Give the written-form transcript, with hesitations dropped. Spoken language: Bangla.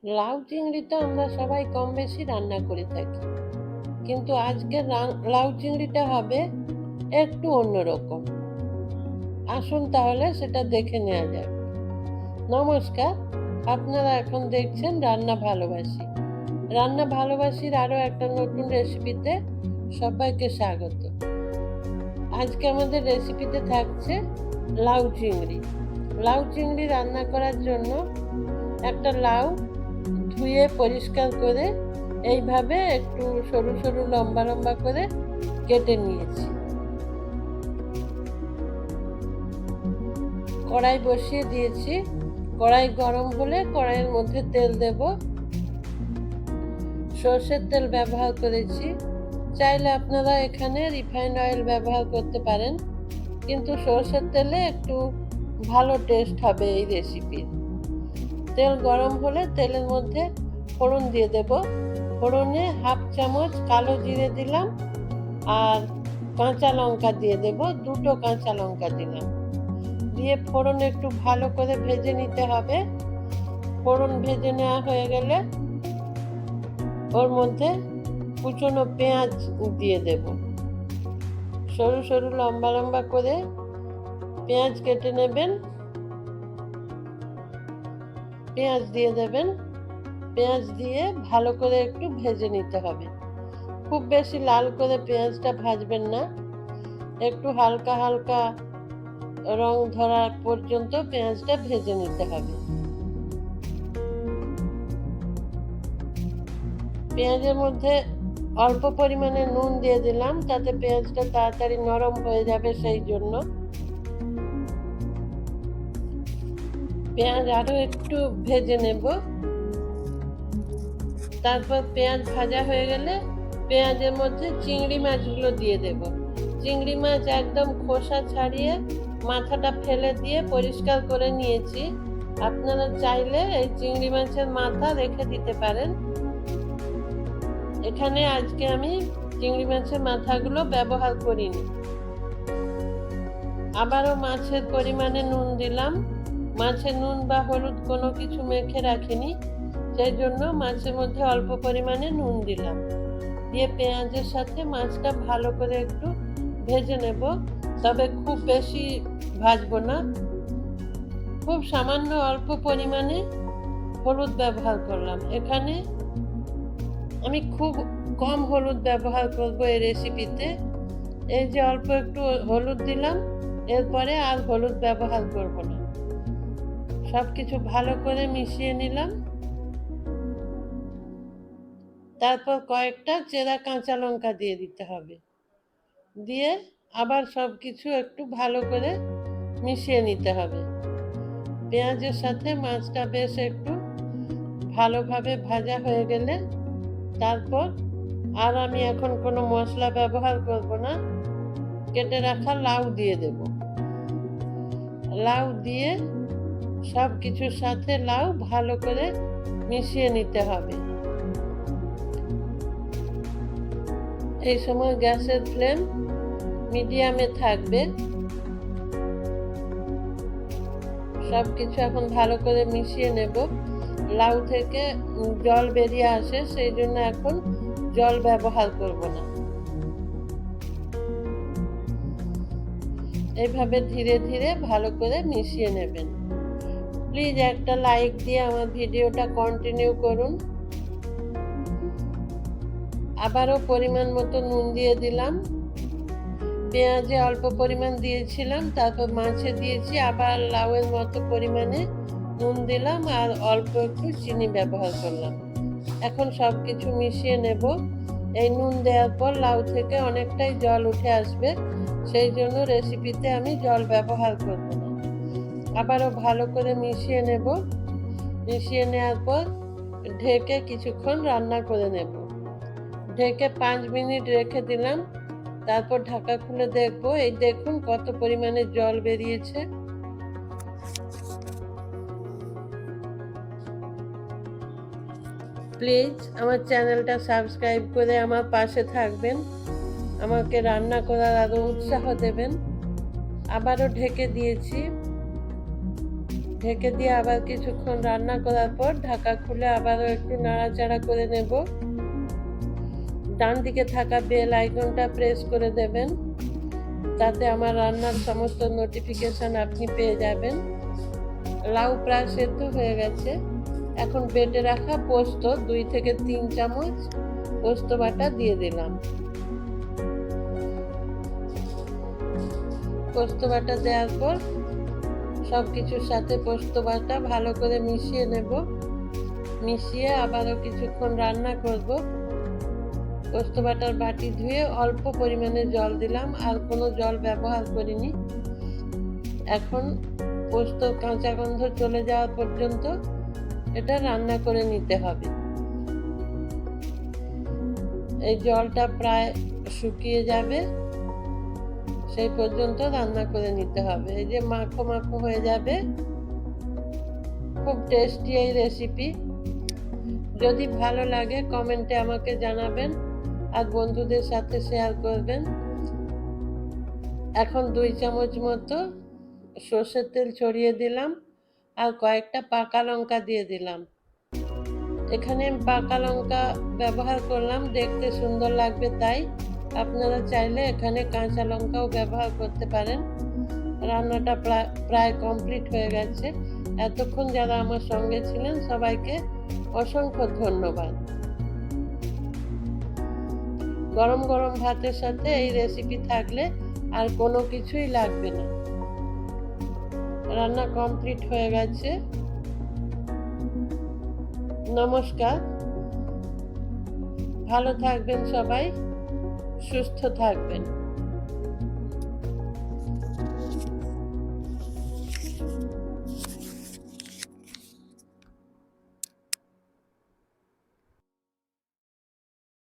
লাউ চিংড়ি তো আমরা সবাই কম বেশি রান্না করে থাকি, কিন্তু আজকের লাউ চিংড়িটা হবে একটু অন্যরকম। আসুন তাহলে সেটা দেখে নেওয়া যাক। নমস্কার, আপনারা এখন দেখছেন রান্না ভালোবাসি। রান্না ভালোবাসির আরও একটা নতুন রেসিপিতে সবাইকে স্বাগত। আজকে আমাদের রেসিপিতে থাকছে লাউ চিংড়ি। লাউ চিংড়ি রান্না করার জন্য একটা লাউ ধুয়ে পরিষ্কার করে এইভাবে একটু সরু সরু লম্বা লম্বা করে কেটে নিয়েছি। কড়াই বসিয়ে দিয়েছি। কড়াই গরম হলে কড়াইয়ের মধ্যে তেল দেব। সর্ষের তেল ব্যবহার করেছি। চাইলে আপনারা এখানে রিফাইন্ড অয়েল ব্যবহার করতে পারেন, কিন্তু সর্ষের তেলে একটু ভালো টেস্ট হবে এই রেসিপির। তেল গরম হলে তেলের মধ্যে ফোড়ন দিয়ে দেব। ফোড়নে 1/2 চামচ কালো জিরে দিলাম, আর কাঁচা লঙ্কা দিয়ে দেব। 2টো কাঁচা লঙ্কা দিলাম, দিয়ে ফোড়ন একটু ভালো করে ভেজে নিতে হবে। ফোড়ন ভেজে নেওয়া হয়ে গেলে ওর মধ্যে কুচনো পেঁয়াজ দিয়ে দেব। সরু সরু লম্বা লম্বা করে পেঁয়াজ কেটে নেবেন, পেঁয়াজ দিয়ে দেবেন। পেঁয়াজ দিয়ে ভালো করে একটু ভেজে নিতে হবে। খুব বেশি লাল করে পেঁয়াজটা ভাজবেন না, একটু হালকা হালকা রং ধরার পর্যন্ত পেঁয়াজটা ভেজে নিতে হবে। পেঁয়াজের মধ্যে অল্প পরিমাণে নুন দিয়ে দিলাম, তাতে পেঁয়াজটা তাড়াতাড়ি নরম হয়ে যাবে, সেই জন্য। পেঁয়াজ আরো একটু ভেজে নেব। তারপর পেঁয়াজ ভাজা হয়ে গেলে পেঁয়াজের মধ্যে চিংড়ি মাছগুলো দিয়ে দেব। চিংড়ি মাছ একদম খোসা ছাড়িয়ে মাথাটা ফেলে দিয়ে পরিষ্কার করে নিয়েছি। আপনারা চাইলে এই চিংড়ি মাছের মাথা রেখে দিতে পারেন। এখানে আজকে আমি চিংড়ি মাছের মাথাগুলো ব্যবহার করিনি। আবারও মাছের পরিমাণে নুন দিলাম। মাছে নুন বা হলুদ কোনো কিছু মেখে রাখিনি, সেই জন্য মাছের মধ্যে অল্প পরিমাণে নুন দিলাম। দিয়ে পেঁয়াজের সাথে মাছটা ভালো করে একটু ভেজে নেব, তবে খুব বেশি ভাজবো না। খুব সামান্য অল্প পরিমাণে হলুদ ব্যবহার করলাম। এখানে আমি খুব কম হলুদ ব্যবহার করব এই রেসিপিতে। এই যে অল্প একটু হলুদ দিলাম, এরপরে আর হলুদ ব্যবহার করব না। সব কিছু ভালো করে মিশিয়ে নিলাম। তারপর কয়েকটা চেরা কাঁচা লঙ্কা দিয়ে দিতে হবে। দিয়ে আবার সব কিছু একটু ভালো করে মিশিয়ে নিতে হবে। পেঁয়াজের সাথে মাছটা বেশ একটু ভালোভাবে ভাজা হয়ে গেলে তারপর আর আমি এখন কোনো মশলা ব্যবহার করব না। কেটে রাখা লাউ দিয়ে দেব। লাউ দিয়ে সব কিছুর সাথে লাউ ভালো করে মিশিয়ে নিতে হবে। এই সময় গ্যাসের ফ্লেম মিডিয়ামে থাকবে। সব কিছু এখন ভালো করে মিশিয়ে নেব। লাউ থেকে জল বেরিয়ে আসে, সেই জন্য এখন জল ব্যবহার করব না। এইভাবে ধীরে ধীরে ভালো করে মিশিয়ে নেবেন। প্লিজ একটা লাইক দিয়ে আমার ভিডিওটা কন্টিনিউ করুন। আবারও পরিমাণ মতো নুন দিয়ে দিলাম। পেঁয়াজে অল্প পরিমাণ দিয়েছিলাম, তারপর মাছে দিয়েছি, আবার লাউয়ের মতো পরিমাণে নুন দিলাম, আর অল্প একটু চিনি ব্যবহার করলাম। এখন সব কিছু মিশিয়ে নেব। এই নুন দেওয়ার পর লাউ থেকে অনেকটাই জল উঠে আসবে, সেই জন্য রেসিপিতে আমি জল ব্যবহার করব না। আবারও ভালো করে মিশিয়ে নেব। মিশিয়ে নেওয়ার পর ঢেকে কিছুক্ষণ রান্না করে নেব। ঢেকে 5 মিনিট রেখে দিলাম। তারপর ঢাকা খুলে দেখব। এই দেখুন কত পরিমাণে জল বেরিয়েছে। প্লিজ আমার চ্যানেলটা সাবস্ক্রাইব করে আমার পাশে থাকবেন, আমাকে রান্না করার আরও উৎসাহ দেবেন। আবারও ঢেকে দিয়েছি। ঢেকে দিয়ে আবার কিছুক্ষণ রান্না করার পর ঢাকা খুলে আবারও একটু নাড়াচাড়া করে নেব। ডান দিকে থাকা বেল আইকনটা প্রেস করে দেবেন, তাতে আমার রান্নার সমস্ত নোটিফিকেশন আপনি পেয়ে যাবেন। লাউ প্রায় সেদ্ধ হয়ে গেছে। এখন বেটে রাখা পোস্ত 2 থেকে 3 চামচ পোস্ত বাটা দিয়ে দিলাম। পোস্ত বাটা দেওয়ার পর সবকিছুর সাথে পোস্ত বাটা ভালো করে মিশিয়ে নেব। মিশিয়ে আবারও কিছুক্ষণ রান্না করব। পোস্ত বাটার বাটি ধুয়ে অল্প পরিমাণে জল দিলাম, আর কোনো জল ব্যবহার করিনি। এখন পোস্ত কাঁচা গন্ধ চলে যাওয়া পর্যন্ত এটা রান্না করে নিতে হবে। এই জলটা প্রায় শুকিয়ে যাবে, সেই পর্যন্ত রান্না করে নিতে হবে। এই যে মাখো মাখো হয়ে যাবে। খুব টেস্টি এই রেসিপি। যদি ভালো লাগে কমেন্টে আমাকে জানাবেন আর বন্ধুদের সাথে শেয়ার করবেন। এখন 2 চামচ মতো সর্ষের তেল ছড়িয়ে দিলাম আর কয়েকটা পাকা লঙ্কা দিয়ে দিলাম। এখানে আমি পাকা লঙ্কা ব্যবহার করলাম, দেখতে সুন্দর লাগবে তাই। আপনারা চাইলে এখানে কাঁচা লঙ্কাও ব্যবহার করতে পারেন। রান্নাটা প্রায় কমপ্লিট হয়ে গেছে। এতক্ষণ যারা আমার সঙ্গে ছিলেন সবাইকে অসংখ্য ধন্যবাদ। গরম গরম ভাতের সাথে এই রেসিপি থাকলে আর কোনো কিছুই লাগবে না। রান্না কমপ্লিট হয়ে গেছে। নমস্কার, ভালো থাকবেন সবাই, সুস্থ থাকবেন।